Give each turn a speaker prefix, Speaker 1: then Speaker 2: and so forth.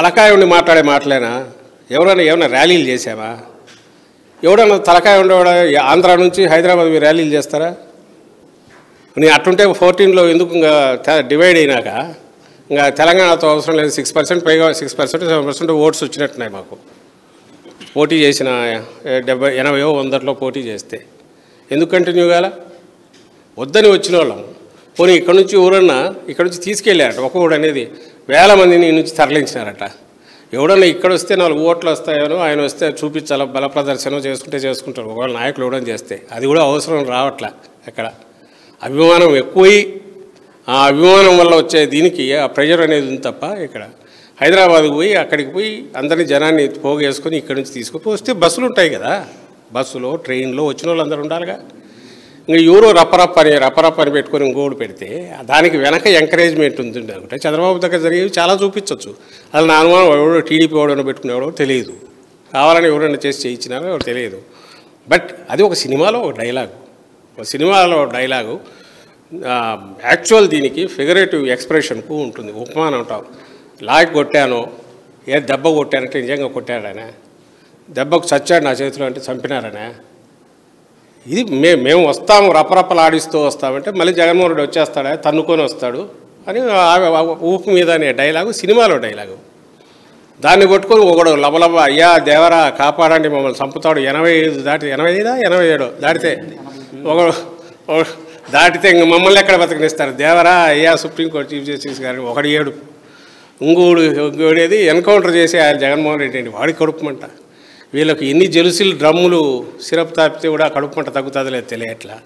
Speaker 1: తలకాయ ఉండి మాట్లాడే మాటలేనా? ఏమైనా ర్యాలీలు చేసావా? ఎవడన్నా తలకాయ ఉండేవాడు ఆంధ్ర నుంచి హైదరాబాద్ మీరు ర్యాలీలు చేస్తారా? నేను అట్టుంటే 14లో ఎందుకు ఇంకా డివైడ్ అయినాక ఇంకా తెలంగాణతో అవసరం లేదు. 6% పైగా 6% 7% ఓట్స్ వచ్చినట్టున్నాయి మాకు. పోటీ చేసిన 70, 80, 100లో పోటీ చేస్తే ఎందుకు కంటిన్యూ కాల? వద్దని వచ్చిన వాళ్ళం. పోనీ ఇక్కడ నుంచి ఎవరన్నా ఇక్కడ నుంచి తీసుకెళ్ళారట. ఒక్కొక్కడు అనేది వేల మందిని ఈ నుంచి తరలించినారట. ఎవడన్నా ఇక్కడ వస్తే 4 ఓట్లు వస్తాయనో ఆయన వస్తే చూపించాల బల ప్రదర్శన చేసుకుంటారు. ఒకవేళ నాయకులు ఇవ్వడం చేస్తే అది కూడా అవసరం రావట్లే. ఎక్కడ అభిమానం ఎక్కువై ఆ అభిమానం వల్ల వచ్చే దీనికి ఆ ప్రెషర్ అనేది ఉంది తప్ప ఇక్కడ హైదరాబాద్కి పోయి అక్కడికి పోయి అందరినీ జనాన్ని పోగేసుకొని ఇక్కడ నుంచి తీసుకొని వస్తే బస్సులు ఉంటాయి కదా, బస్సులో ట్రైన్లో వచ్చిన వాళ్ళు అందరూ ఉండాలిగా. ఇంకా ఎవరో రప్పరప్ప అని పెట్టుకొని ఇంకోటి పెడితే దానికి వెనక ఎంకరేజ్మెంట్ ఉంటుంది అనుకుంటే చంద్రబాబు దగ్గర జరిగేవి చాలా చూపించవచ్చు. అసలు నా అనుమానం ఎవడో టీడీపీ ఎవడో పెట్టుకునేవాడో తెలియదు, కావాలని ఎవరైనా చేసి చేయించినారో ఎవరు తెలియదు. బట్ అది ఒక సినిమాలో ఒక డైలాగు, యాక్చువల్ దీనికి ఫిగరేటివ్ ఎక్స్ప్రెషన్కు ఉంటుంది. ఉపమానం అంటాం, లాక్ కొట్టాను దెబ్బ కొట్టానంటే నిజంగా కొట్టాడనే, దెబ్బకు చచ్చాడు నా చేతిలో అంటే చంపినారనే. ఇది మేము వస్తాము రప్పరప్పలు ఆడిస్తూ వస్తామంటే మళ్ళీ జగన్మోహన్ రెడ్డి వచ్చేస్తాడా తన్నుకొని వస్తాడు అని ఊపు మీద అనే డైలాగు సినిమాలో డైలాగు. దాన్ని కొట్టుకొని ఒకడు లబలబ అయ్యా దేవరా కాపాడండి మమ్మల్ని చంపుతాడు 85 దాటి 87 దాటితే ఒకడు దాటితే ఇంక మమ్మల్ని ఎక్కడ బతకనిస్తారు దేవరా అయ్యా సుప్రీంకోర్టు చీఫ్ జస్టిస్ గారిని ఒకటి ఏడు ఇంకోడేది ఎన్కౌంటర్ చేసి ఆయన జగన్మోహన్ రెడ్డి అండి వాడికి కడుపుమంట. వీళ్ళకి ఎన్ని జెలుసులు డ్రమ్ములు సిరప్ తాపితే కూడా కడుపుమంట తగ్గుతుందో లేదు తెలియట్లా.